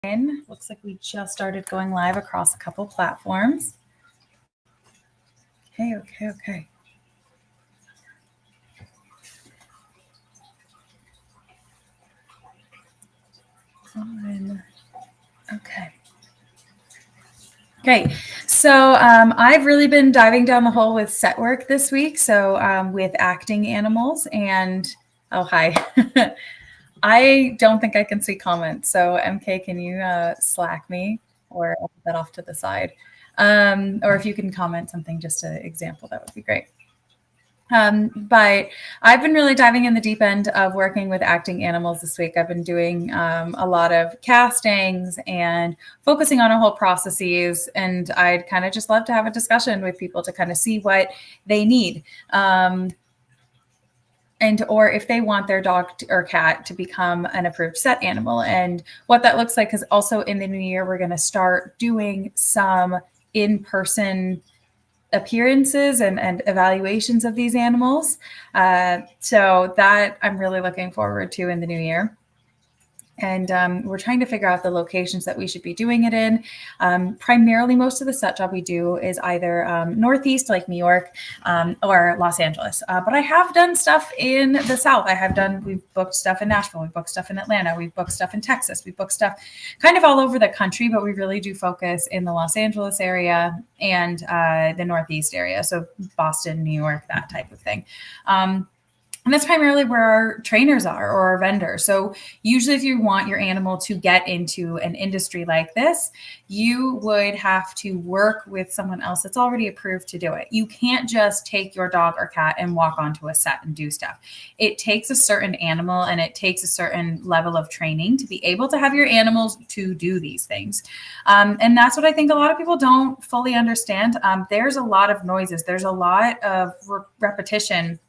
Looks like we just started going live across a couple platforms. Okay. Okay, so I've really been diving down the hole with set work this week. So with acting animals and, oh, hi. I don't think I can see comments. So MK, can you Slack me or I'll put that off to the side? Or if you can comment something, just an example, that would be great. But I've been really diving in the deep end of working with acting animals this week. I've been doing a lot of castings and focusing on a whole processes. And I'd kind of just love to have a discussion with people to kind of see what they need. Or if they want their dog or cat to become an approved set animal and what that looks like. Because also in the new year, we're going to start doing some in-person appearances and evaluations of these animals. So that I'm really looking forward to in the new year. And we're trying to figure out the locations that we should be doing it in. Primarily, most of the set job we do is either Northeast, like New York, or Los Angeles. But I have done stuff in the South. We've booked stuff in Nashville. We've booked stuff in Atlanta. We've booked stuff in Texas. We've booked stuff kind of all over the country, but we really do focus in the Los Angeles area and the Northeast area. So Boston, New York, that type of thing. And that's primarily where our trainers are or our vendors. So usually if you want your animal to get into an industry like this, you would have to work with someone else that's already approved to do it. You can't just take your dog or cat and walk onto a set and do stuff. It takes a certain animal and it takes a certain level of training to be able to have your animals to do these things. And that's what I think a lot of people don't fully understand. There's a lot of noises. There's a lot of repetition.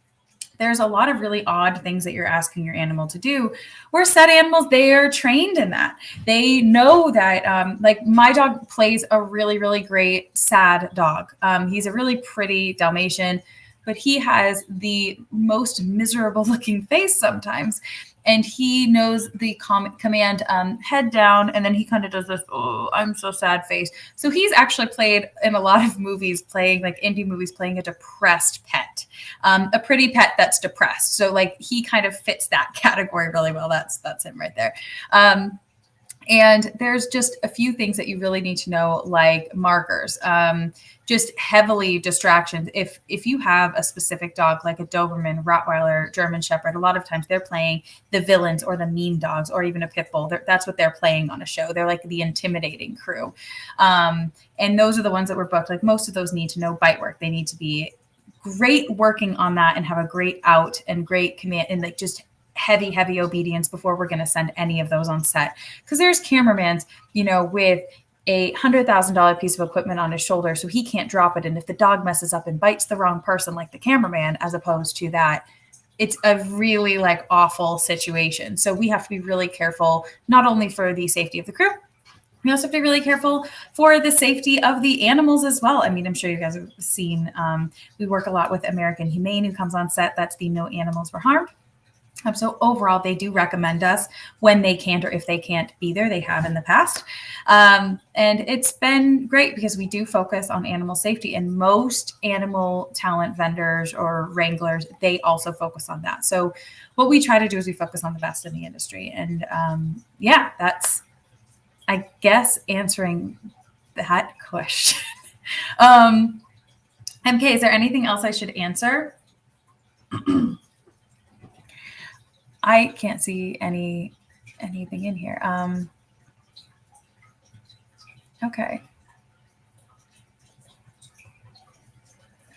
There's a lot of really odd things that you're asking your animal to do. Where set animals, they are trained in that. They know that, like my dog plays a really, really great sad dog. He's a really pretty Dalmatian, but he has the most miserable looking face sometimes. And he knows the command head down, and then he kind of does this, oh, I'm so sad face. So he's actually played in a lot of movies, playing like indie movies, playing a depressed pet, a pretty pet that's depressed. So like he kind of fits that category really well. That's him right there. And there's just a few things that you really need to know, like markers, just heavily distractions. If you have a specific dog, like a Doberman, Rottweiler, German Shepherd, a lot of times they're playing the villains or the mean dogs or even a pit bull. That's what they're playing on a show. They're like the intimidating crew. And those are the ones that were booked. Like most of those need to know bite work. They need to be great working on that and have a great out and great command and like just heavy obedience before we're going to send any of those on set. Because there's cameramans, with $100,000 piece of equipment on his shoulder, so he can't drop it. And if the dog messes up and bites the wrong person, like the cameraman, as opposed to that, it's a really like awful situation. So we have to be really careful, not only for the safety of the crew, we also have to be really careful for the safety of the animals as well. I mean, I'm sure you guys have seen, we work a lot with American Humane, who comes on set. That's the No Animals Were Harmed. So overall, they do recommend us when they can't or if they can't be there. They have in the past. And it's been great because we do focus on animal safety, and most animal talent vendors or wranglers, they also focus on that. So what we try to do is we focus on the best in the industry. And that's, I guess, answering that question. MK, is there anything else I should answer? I can't see anything in here. Okay.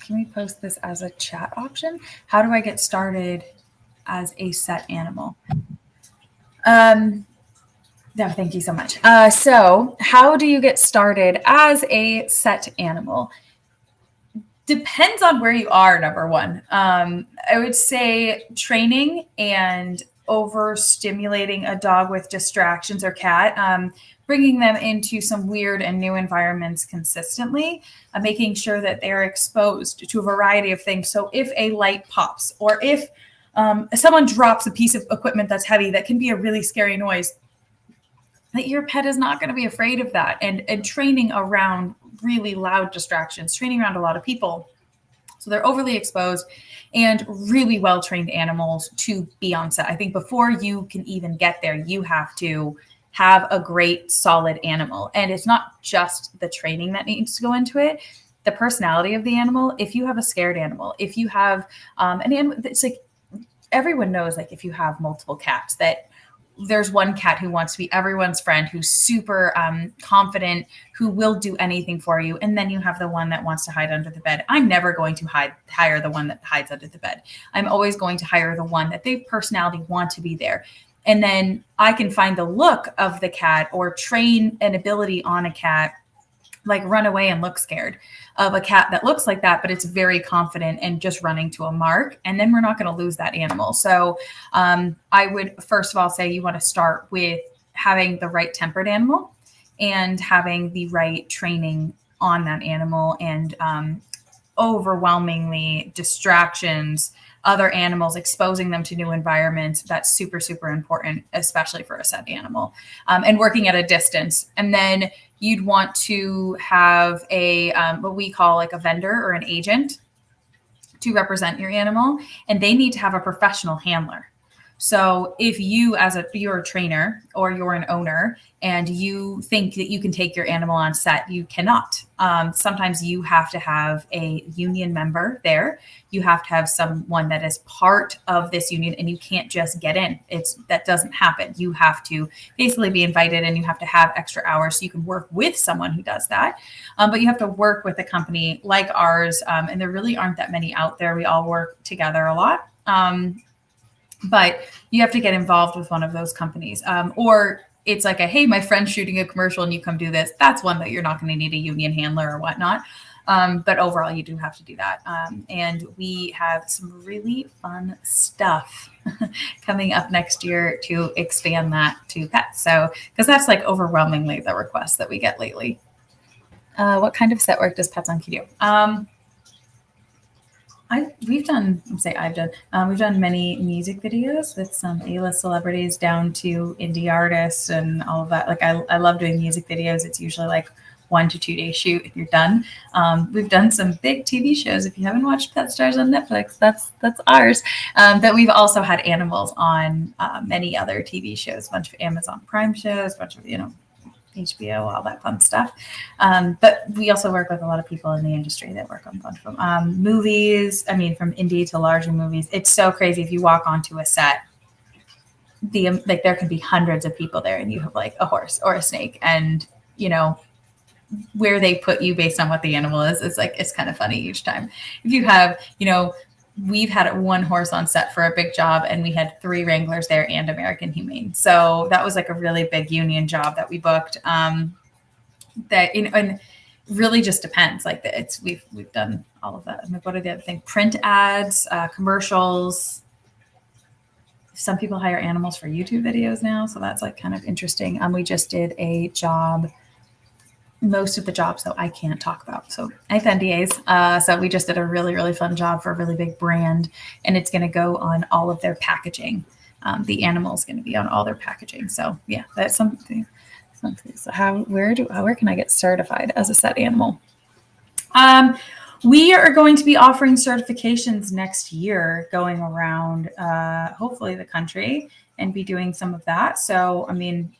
Can we post this as a chat option? How do I get started as a set animal? No, thank you so much. So how do you get started as a set animal? Depends on where you are, number one. I would say training and overstimulating a dog with distractions or cat, bringing them into some weird and new environments consistently, making sure that they're exposed to a variety of things. So if a light pops or if someone drops a piece of equipment that's heavy, that can be a really scary noise. that your pet is not going to be afraid of that. And training around really loud distractions, training around a lot of people. So they're overly exposed and really well-trained animals to be on set. I think before you can even get there, you have to have a great, solid animal. And it's not just the training that needs to go into it, the personality of the animal. If you have a scared animal, if you have an animal, it's like everyone knows, like if you have multiple cats, that there's one cat who wants to be everyone's friend, who's super confident, who will do anything for you. And then you have the one that wants to hide under the bed. I'm never going to hire the one that hides under the bed. I'm always going to hire the one that they personality want to be there. And then I can find the look of the cat or train an ability on a cat, like run away and look scared of a cat that looks like that, but it's very confident and just running to a mark. And then we're not going to lose that animal. So I would first of all say you want to start with having the right tempered animal and having the right training on that animal, and overwhelmingly distractions, other animals, exposing them to new environments. That's super, super important, especially for a set animal, and working at a distance. And then you'd want to have a what we call like a vendor or an agent to represent your animal, and they need to have a professional handler. So if you, as you're a trainer or you're an owner and you think that you can take your animal on set, you cannot. Sometimes you have to have a union member there. You have to have someone that is part of this union, and you can't just get in. That doesn't happen. You have to basically be invited, and you have to have extra hours so you can work with someone who does that. But you have to work with a company like ours, and there really aren't that many out there. We all work together a lot. But you have to get involved with one of those companies, or it's like hey, my friend's shooting a commercial and you come do this. That's one that you're not going to need a union handler or whatnot. But overall, you do have to do that. And we have some really fun stuff coming up next year to expand that to pets. So, because that's like overwhelmingly the request that we get lately. What kind of set work does Pets on Key do? We've done many music videos with some A-list celebrities down to indie artists and all of that. Like I love doing music videos. It's usually like 1 to 2 day shoot and you're done. We've done some big TV shows. If you haven't watched Pet Stars on Netflix, that's ours. But we've also had animals on many other TV shows, a bunch of Amazon Prime shows, a bunch of HBO, all that fun stuff. But we also work with a lot of people in the industry that work on a bunch of them. Movies, from indie to larger movies. It's so crazy. If you walk onto a set, there can be hundreds of people there and you have like a horse or a snake, and where they put you based on what the animal is, it's kind of funny each time. If you have, we've had one horse on set for a big job, and we had 3 wranglers there and American Humane. So that was like a really big union job that we booked. And really just depends. We've done all of that. What are the other things? Print ads, commercials. Some people hire animals for YouTube videos now, so that's like kind of interesting. We just did a job. Most of the jobs, though, I can't talk about. So I have NDAs. So we just did a really, really fun job for a really big brand, and it's going to go on all of their packaging. The animal is going to be on all their packaging. So yeah, that's something. So where can I get certified as a set animal? We are going to be offering certifications next year, going around hopefully the country, and be doing some of that. So,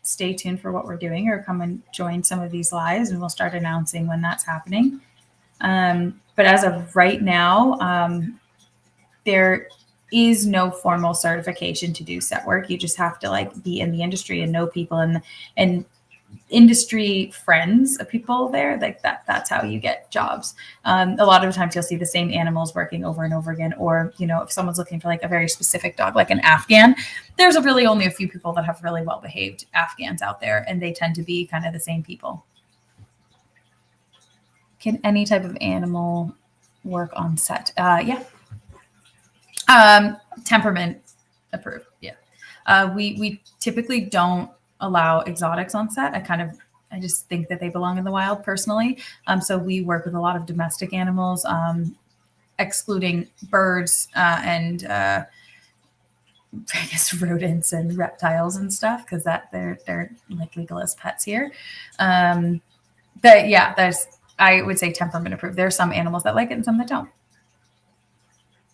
stay tuned for what we're doing, or come and join some of these lives, and we'll start announcing when that's happening. But as of right now, there is no formal certification to do set work. You just have to be in the industry and know people and industry friends of people there. That's how you get jobs. A lot of times you'll see the same animals working over and over again, or if someone's looking for a very specific dog, like an Afghan, there's really only a few people that have really well behaved Afghans out there, and they tend to be kind of the same people. Can any type of animal work on set? Yeah. Temperament approved. Yeah. We typically don't allow exotics on set. I just think that they belong in the wild personally. So we work with a lot of domestic animals, excluding birds and I guess, rodents and reptiles and stuff, because that they're like legal as pets here. But yeah, I would say temperament approved. There are some animals that like it and some that don't.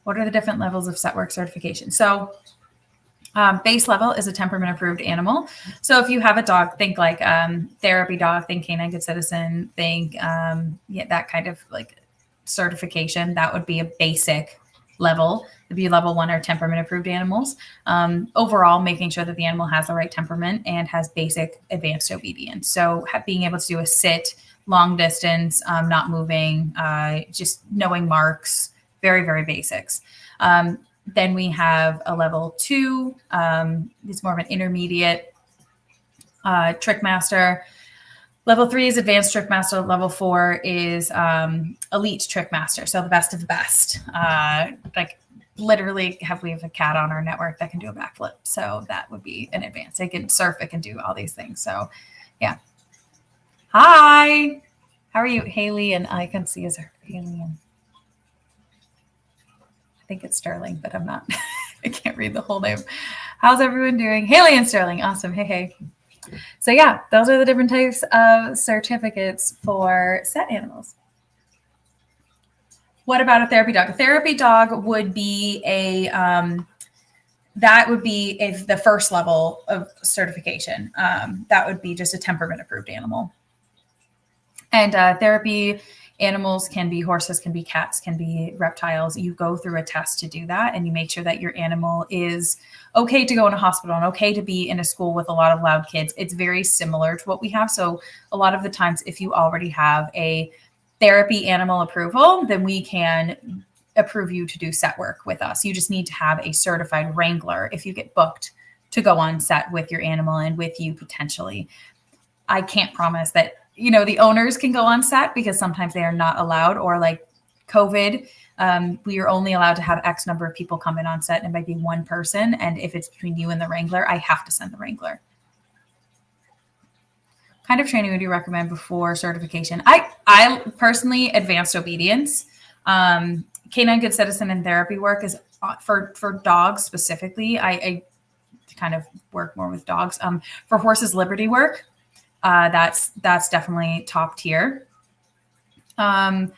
What are the different levels of set work certification? So base level is a temperament approved animal. So if you have a dog, think like therapy dog, think canine good citizen, think that kind of like certification. That would be a basic level. It'd be level 1 are temperament approved animals. Overall, making sure that the animal has the right temperament and has basic advanced obedience. So being able to do a sit, long distance, not moving, just knowing marks, very, very basics. Then we have a level 2. It's more of an intermediate trick master. Level 3 is advanced trick master. Level 4 is elite trick master. So the best of the best. Like literally we have a cat on our network that can do a backflip. So that would be an advanced. It can surf. It can do all these things. So yeah. Hi. How are you? Haley, and I can see as Haley. And I think it's Sterling, but I'm not. I can't read the whole name. How's everyone doing? Haley and Sterling. Awesome. Hey. So yeah, those are the different types of certificates for set animals. What about a therapy dog? A therapy dog would be the first level of certification. That would be just a temperament approved animal. And therapy animals can be horses, can be cats, can be reptiles. You go through a test to do that, and you make sure that your animal is okay to go in a hospital and okay to be in a school with a lot of loud kids. It's very similar to what we have. So a lot of the times, if you already have a therapy animal approval, then we can approve you to do set work with us. You just need to have a certified wrangler if you get booked to go on set with your animal and with you potentially. I can't promise that the owners can go on set, because sometimes they are not allowed, or like COVID, we are only allowed to have X number of people come in on set, and it might be one person. And if it's between you and the wrangler, I have to send the wrangler. Kind of training would you recommend before certification? I personally, advanced obedience. Canine good citizen and therapy work is for dogs specifically. I kind of work more with dogs. For horses, liberty work. That's definitely top tier. But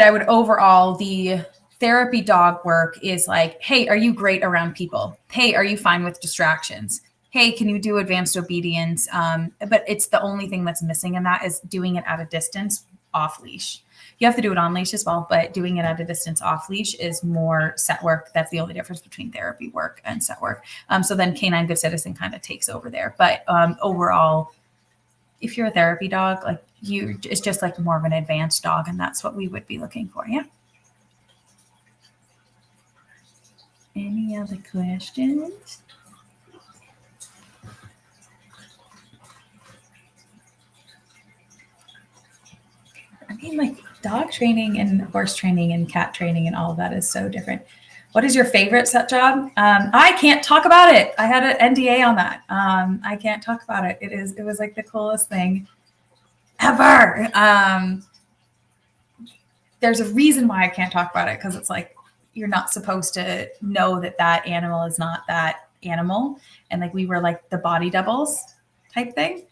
I would overall, the therapy dog work is like, hey, are you great around people? Hey, are you fine with distractions? Hey, can you do advanced obedience? But it's the only thing that's missing in that is doing it at a distance off leash. You have to do it on leash as well, but doing it at a distance off leash is more set work. That's the only difference between therapy work and set work. So then canine good citizen kind of takes over there. But overall, if you're a therapy dog, like it's just like more of an advanced dog, and that's what we would be looking for. Yeah. Any other questions? I mean, like dog training and horse training and cat training and all of that is so different. What is your favorite set job? I can't talk about it. I had an NDA on that. I can't talk about it. It was like the coolest thing ever. There's a reason why I can't talk about it, because it's like you're not supposed to know that animal is not that animal. And like we were like the body doubles type thing.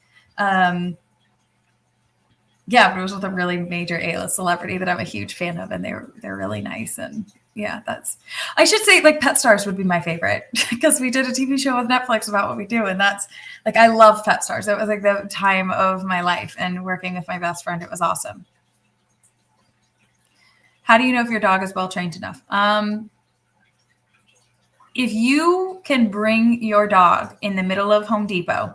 Yeah, but it was with a really major A-list celebrity that I'm a huge fan of, and they're really nice. And yeah, I should say like Pet Stars would be my favorite, because we did a TV show with Netflix about what we do. And that's like, I love Pet Stars. It was like the time of my life, and working with my best friend, it was awesome. How do you know if your dog is well trained enough? If you can bring your dog in the middle of Home Depot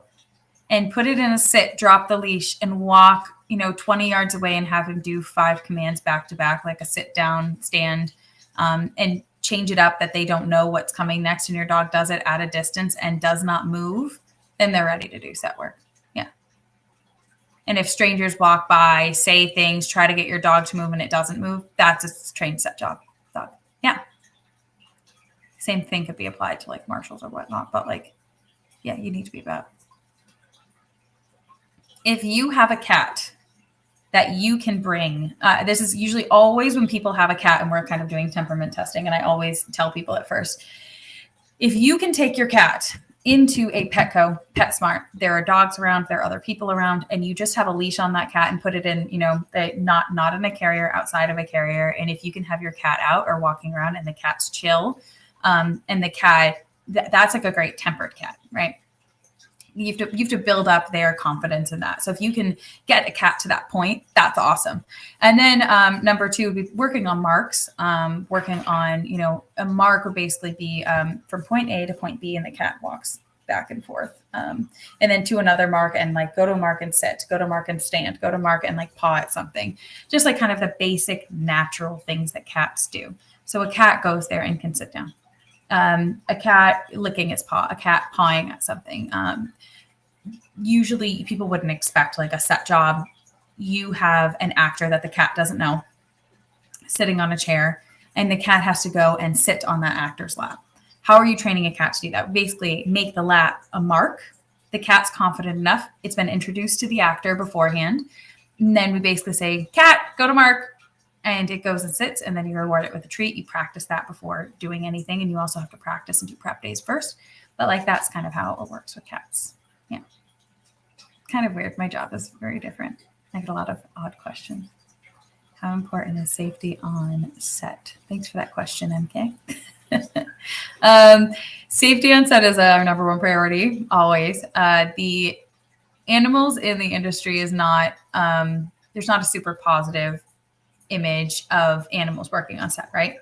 and put it in a sit, drop the leash, and walk 20 yards away and have him do 5 commands back to back, like a sit down, stand, and change it up that they don't know what's coming next, and your dog does it at a distance and does not move, then they're ready to do set work. Yeah. And if strangers walk by, say things, try to get your dog to move and it doesn't move, that's a trained set job dog. Yeah. Same thing could be applied to like marshals or whatnot, but like, yeah, you need to be about. If you have a cat that you can bring, this is usually always when people have a cat and we're kind of doing temperament testing. And I always tell people at first, if you can take your cat into a Petco, PetSmart, there are dogs around, there are other people around, and you just have a leash on that cat and put it in, not in a carrier, outside of a carrier. And if you can have your cat out or walking around and the cat's chill, and the cat, that's like a great tempered cat, right? You have to build up their confidence in that. So if you can get a cat to that point, that's awesome. And then number 2 would be working on marks. Working on, a mark would basically be from point A to point B, and the cat walks back and forth. And then to another mark, and like go to a mark and sit, go to mark and stand, go to mark and like paw at something. Just like kind of the basic natural things that cats do. So a cat goes there and can sit down. A cat licking its paw, a cat pawing at something. Usually people wouldn't expect like a set job. You have an actor that the cat doesn't know sitting on a chair, and the cat has to go and sit on that actor's lap. How are you training a cat to do that? Basically make the lap a mark. The cat's confident enough. It's been introduced to the actor beforehand. And then we basically say, cat, go to mark. And it goes and sits, and then you reward it with a treat. You practice that before doing anything. And you also have to practice and do prep days first. But like, that's kind of how it works with cats. Yeah. Kind of weird. My job is very different. I get a lot of odd questions. How important is safety on set? Thanks for that question, MK. Safety on set is our number 1 priority, always. The animals in the industry is not, there's not a super positive image of animals working on set, right?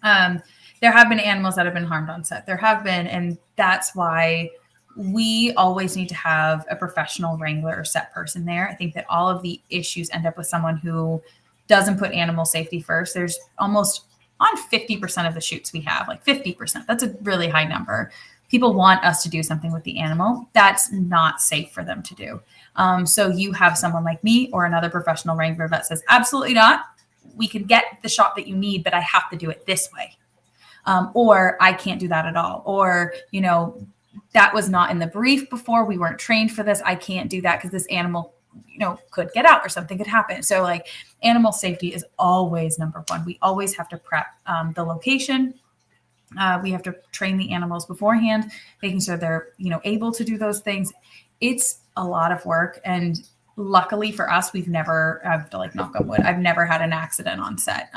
There have been animals that have been harmed on set. There have been, and that's why we always need to have a professional wrangler or set person there. I think that all of the issues end up with someone who doesn't put animal safety first. There's almost on 50% of the shoots we have, like 50%. That's a really high number. People want us to do something with the animal. That's not safe for them to do. So you have someone like me or another professional wrangler that says, absolutely not. We can get the shot that you need, but I have to do it this way. Or I can't do that at all. Or, that was not in the brief before. We weren't trained for this. I can't do that because this animal, could get out or something could happen. So like animal safety is always number 1. We always have to prep the location. We have to train the animals beforehand, making sure they're, able to do those things. It's a lot of work. And luckily for us, I have to like knock on wood, I've never had an accident on set.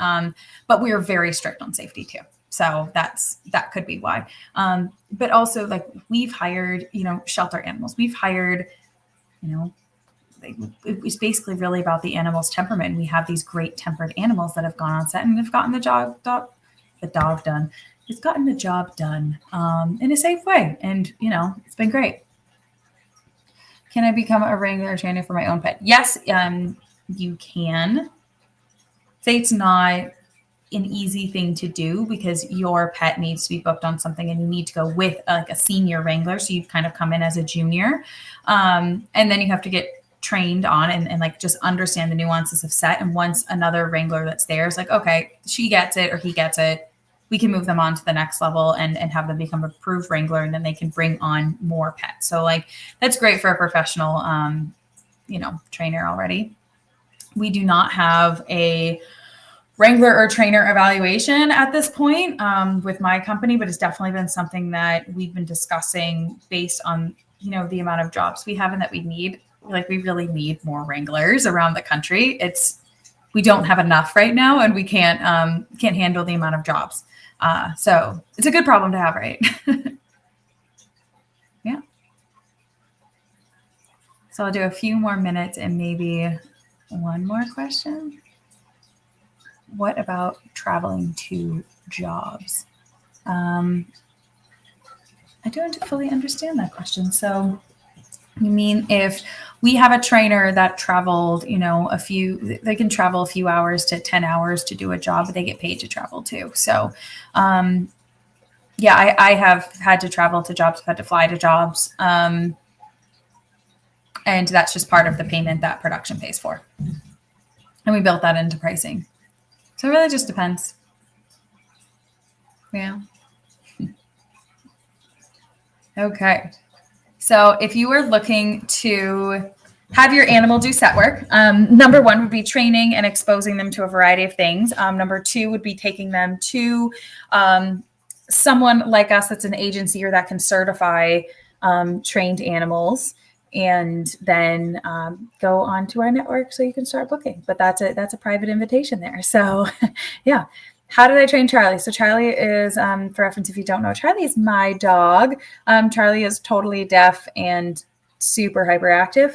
But we are very strict on safety too. So that could be why. But also like we've hired, shelter animals. We've hired, it was basically really about the animal's temperament. And we have these great tempered animals that have gone on set and have gotten the job done. It's gotten the job done in a safe way. And, it's been great. Can I become a wrangler trainer for my own pet? Yes, you can. Say it's not an easy thing to do because your pet needs to be booked on something and you need to go with like a senior wrangler. So you kind of come in as a junior and then you have to get trained on and like just understand the nuances of set. And once another wrangler that's there is like, okay, she gets it or he gets it, we can move them on to the next level and have them become a approved wrangler, and then they can bring on more pets. So like that's great for a professional, trainer already. We do not have a wrangler or trainer evaluation at this point with my company, but it's definitely been something that we've been discussing based on, the amount of jobs we have and that we need. Like we really need more wranglers around the country. We don't have enough right now, and we can't handle the amount of jobs. So it's a good problem to have, right? Yeah. So I'll do a few more minutes and maybe one more question. What about traveling to jobs? I don't fully understand that question. So you mean if we have a trainer that traveled, they can travel a few hours to 10 hours to do a job, but they get paid to travel too. So, I have had to travel to jobs, I've had to fly to jobs. And that's just part of the payment that production pays for. And we built that into pricing. So it really just depends. Yeah. Okay. So if you were looking to have your animal do set work, number 1 would be training and exposing them to a variety of things. Number 2 would be taking them to someone like us that's an agency or that can certify trained animals, and then go onto our network so you can start booking. But that's a private invitation there. So yeah. How did I train Charlie? So Charlie is, for reference, if you don't know, Charlie is my dog. Charlie is totally deaf and super hyperactive.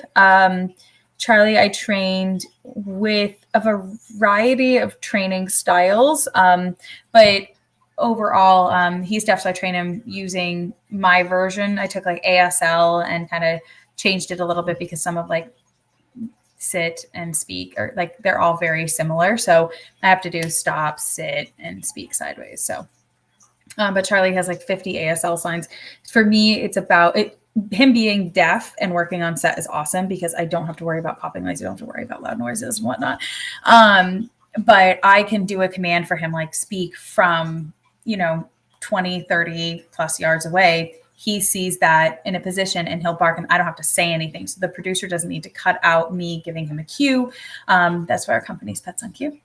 Charlie, I trained with a variety of training styles, but overall, he's deaf, so I train him using my version. I took like ASL and kind of changed it a little bit because some of like sit and speak or like they're all very similar. So I have to do stop, sit, and speak sideways. So, but Charlie has like 50 ASL signs. For me, it's about it. Him being deaf and working on set is awesome because I don't have to worry about popping noise. I don't have to worry about loud noises and whatnot. But I can do a command for him, like speak from, 20, 30 plus yards away. He sees that in a position and he'll bark and I don't have to say anything. So the producer doesn't need to cut out me giving him a cue. That's why our company's Pets on Cue.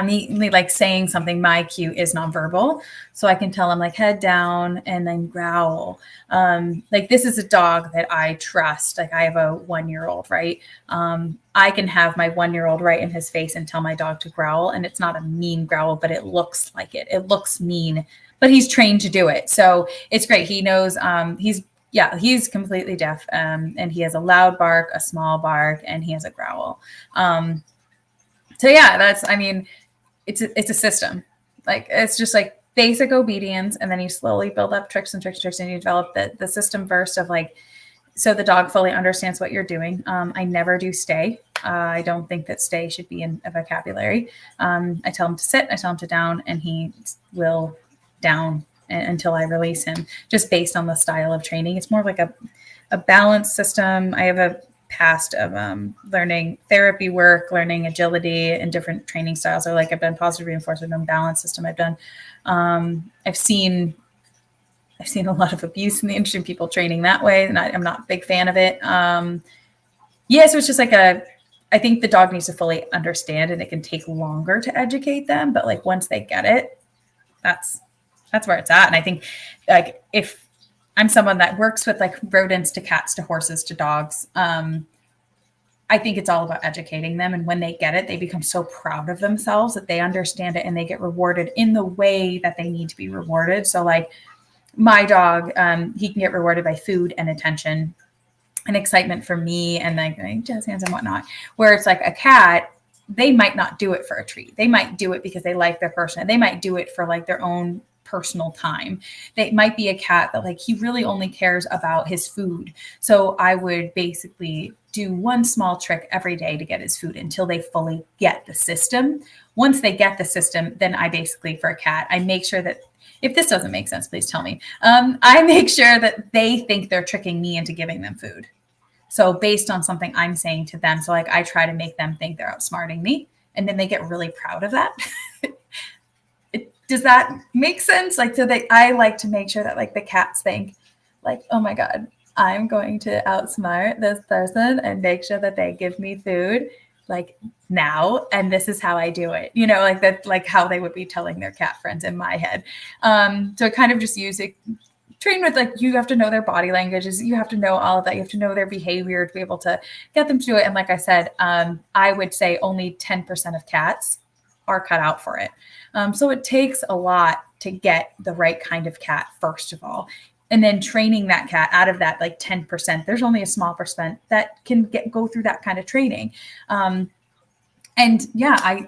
He like saying something, my cue is nonverbal. So I can tell him like head down and then growl. Like this is a dog that I trust. Like I have a 1-year-old, right? I can have my 1-year-old right in his face and tell my dog to growl. And it's not a mean growl, but it looks like it. It looks mean, but he's trained to do it. So it's great. He knows, he's completely deaf. And he has a loud bark, a small bark, and he has a growl. So yeah, it's a system. Like, it's just like basic obedience. And then you slowly build up tricks and you develop the system first of like, so the dog fully understands what you're doing. I never do stay. I don't think that stay should be in a vocabulary. I tell him to sit, I tell him to down, and he will down until I release him, just based on the style of training. It's more like a balanced system. I have a past of learning therapy work, learning agility and different training styles. So like I've done positive reinforcement and balance system. I've seen a lot of abuse in the industry, people training that way, and I'm not a big fan of it. So it's just like I think the dog needs to fully understand, and it can take longer to educate them. But like once they get it, that's where it's at. And I think like if I'm someone that works with like rodents to cats to horses to dogs, I think it's all about educating them. And when they get it, they become so proud of themselves that they understand it and they get rewarded in the way that they need to be rewarded. So like my dog, he can get rewarded by food and attention and excitement from me and like jazz hands and whatnot. Where it's like a cat, they might not do it for a treat. They might do it because they like their person. They might do it for like their own personal time. They might be a cat that like he really only cares about his food. So I would basically do one small trick every day to get his food until they fully get the system. Once they get the system, then I basically, for a cat, I make sure that if this doesn't make sense, please tell me. I make sure that they think they're tricking me into giving them food. So based on something I'm saying to them. So like I try to make them think they're outsmarting me, and then they get really proud of that. Does that make sense? Like, so I like to make sure that like the cats think like, oh my God, I'm going to outsmart this person and make sure that they give me food like now. And this is how I do it. Like that, like how they would be telling their cat friends in my head. So I kind of just use it, train with like, you have to know their body languages. You have to know all of that. You have to know their behavior to be able to get them to do it. And like I said, I would say only 10% of cats are cut out for it. So it takes a lot to get the right kind of cat, first of all. And then training that cat out of that, like 10%, there's only a small percent that can go through that kind of training. And yeah,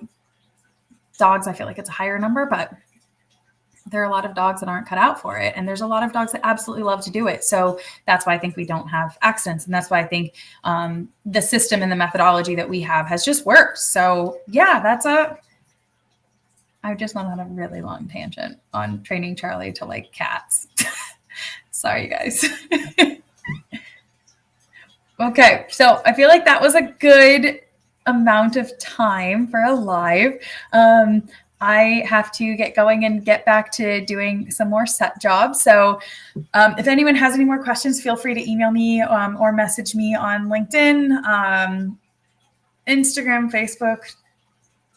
dogs, I feel like it's a higher number, but there are a lot of dogs that aren't cut out for it. And there's a lot of dogs that absolutely love to do it. So that's why I think we don't have accidents. And that's why I think the system and the methodology that we have has just worked. So yeah, I just went on a really long tangent on training Charlie to like cats. Sorry, guys. Okay, so I feel like that was a good amount of time for a live. I have to get going and get back to doing some more set jobs. So if anyone has any more questions, feel free to email me or message me on LinkedIn, Instagram, Facebook,